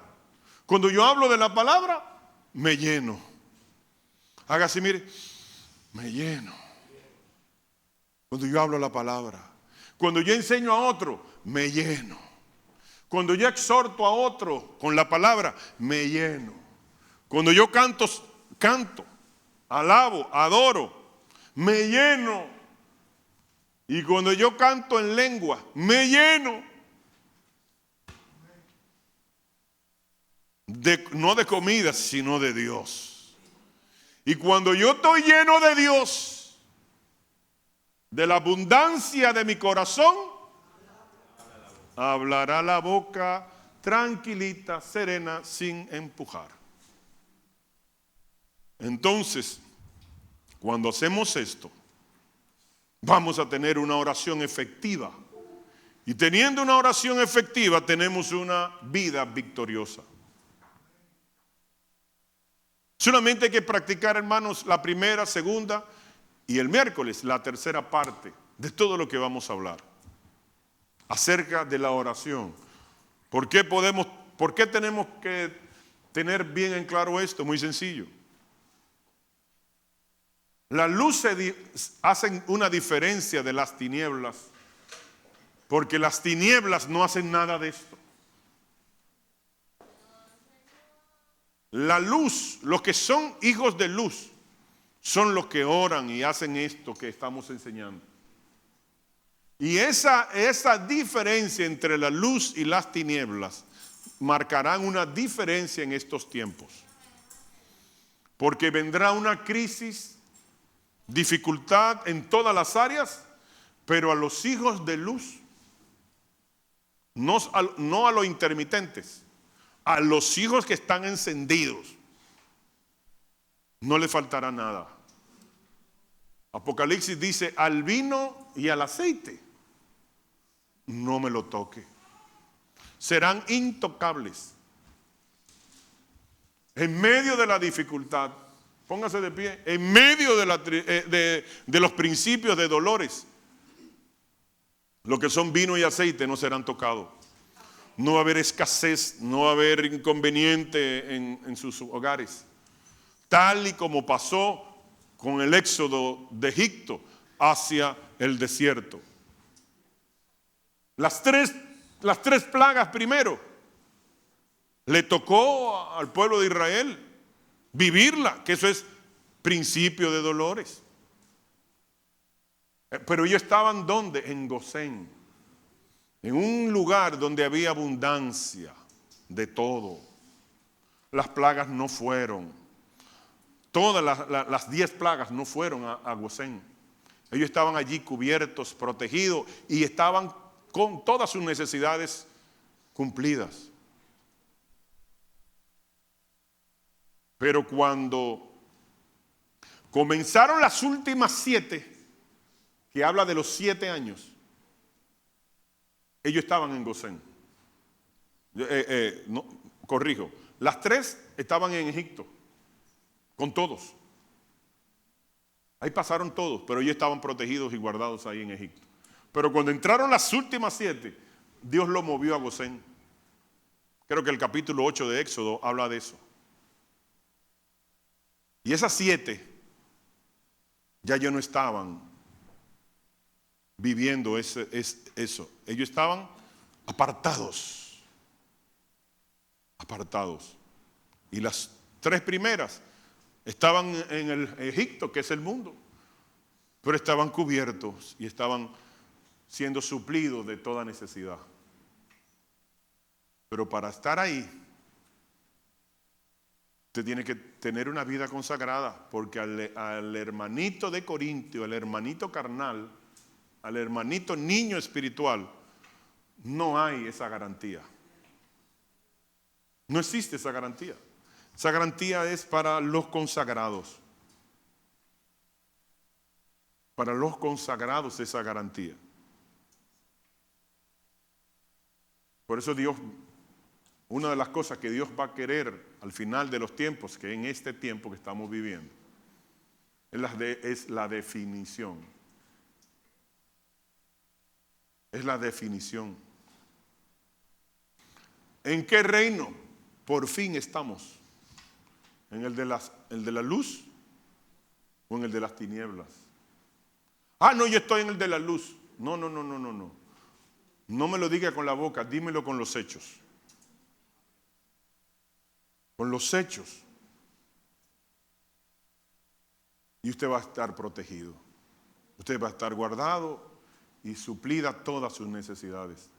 Cuando yo hablo de la palabra, me lleno. Haga así, mire, me lleno. Cuando yo hablo la palabra. Cuando yo enseño a otro, me lleno. Cuando yo exhorto a otro con la palabra, me lleno. Cuando yo canto, alabo, adoro, me lleno. Y cuando yo canto en lengua, me lleno. No de comida, sino de Dios. Y cuando yo estoy lleno de Dios, de la abundancia de mi corazón, hablará la boca tranquilita, serena, sin empujar. Entonces, cuando hacemos esto, vamos a tener una oración efectiva. Y teniendo una oración efectiva, tenemos una vida victoriosa. Solamente hay que practicar, hermanos, la primera, segunda y el miércoles, la tercera parte de todo lo que vamos a hablar acerca de la oración. ¿Por qué tenemos que tener bien en claro esto? Muy sencillo. La luz hacen una diferencia de las tinieblas, porque las tinieblas no hacen nada de esto. La luz, los que son hijos de luz, son los que oran y hacen esto que estamos enseñando. Y esa diferencia entre la luz y las tinieblas marcarán una diferencia en estos tiempos. Porque vendrá una crisis, dificultad en todas las áreas, pero a los hijos de luz, no a los intermitentes, a los hijos que están encendidos, no le faltará nada. Apocalipsis dice, al vino y al aceite, no me lo toque. Serán intocables. En medio de la dificultad, póngase de pie, en medio de los principios de dolores, lo que son vino y aceite no serán tocados. No va a haber escasez, no va a haber inconveniente en sus hogares. Tal y como pasó con el éxodo de Egipto hacia el desierto. Las tres plagas primero le tocó al pueblo de Israel vivirla, que eso es principio de dolores. Pero ellos estaban ¿dónde? En Gosén, en un lugar donde había abundancia de todo. Las plagas no fueron. Todas las 10 plagas no fueron a Gosén. Ellos estaban allí cubiertos, protegidos y estaban con todas sus necesidades cumplidas. Pero cuando comenzaron las últimas 7, que habla de los 7 años, ellos estaban en Gosén. Corrijo, las 3 estaban en Egipto. Con todos. Ahí pasaron todos, pero ellos estaban protegidos y guardados ahí en Egipto. Pero cuando entraron las últimas 7, Dios lo movió a Gosén. Creo que el capítulo 8 de Éxodo habla de eso. Y esas 7 ya no estaban viviendo eso. Ellos estaban apartados. Apartados. Y las 3 primeras estaban en el Egipto, que es el mundo, pero estaban cubiertos y estaban siendo suplidos de toda necesidad. Pero para estar ahí, Usted tiene que tener una vida consagrada, porque al hermanito de Corintio, al hermanito carnal, al hermanito niño espiritual, no hay esa garantía. No existe esa garantía. Esa garantía es para los consagrados. Para los consagrados esa garantía. Por eso Dios, una de las cosas que Dios va a querer al final de los tiempos, que en este tiempo que estamos viviendo, es la definición. Es la definición. ¿En qué reino por fin estamos? ¿En el de la luz o en el de las tinieblas? Ah, no, yo estoy en el de la luz. No. No me lo diga con la boca, dímelo con los hechos. Con los hechos. Y usted va a estar protegido. Usted va a estar guardado y suplida todas sus necesidades.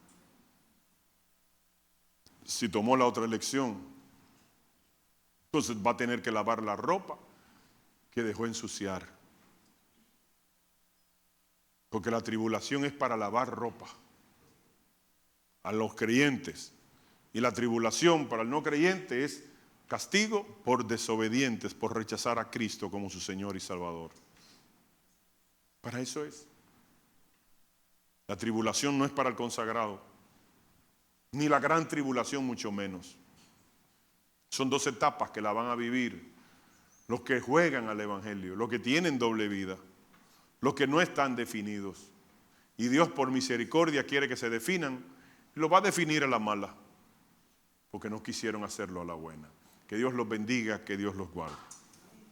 Si tomó la otra elección, entonces va a tener que lavar la ropa que dejó ensuciar. Porque la tribulación es para lavar ropa a los creyentes. Y la tribulación para el no creyente es castigo por desobedientes, por rechazar a Cristo como su Señor y Salvador. Para eso es. La tribulación no es para el consagrado, ni la gran tribulación mucho menos. Son dos etapas que la van a vivir los que juegan al Evangelio, los que tienen doble vida, los que no están definidos. Y Dios por misericordia quiere que se definan, y lo va a definir a la mala, porque no quisieron hacerlo a la buena. Que Dios los bendiga, que Dios los guarde.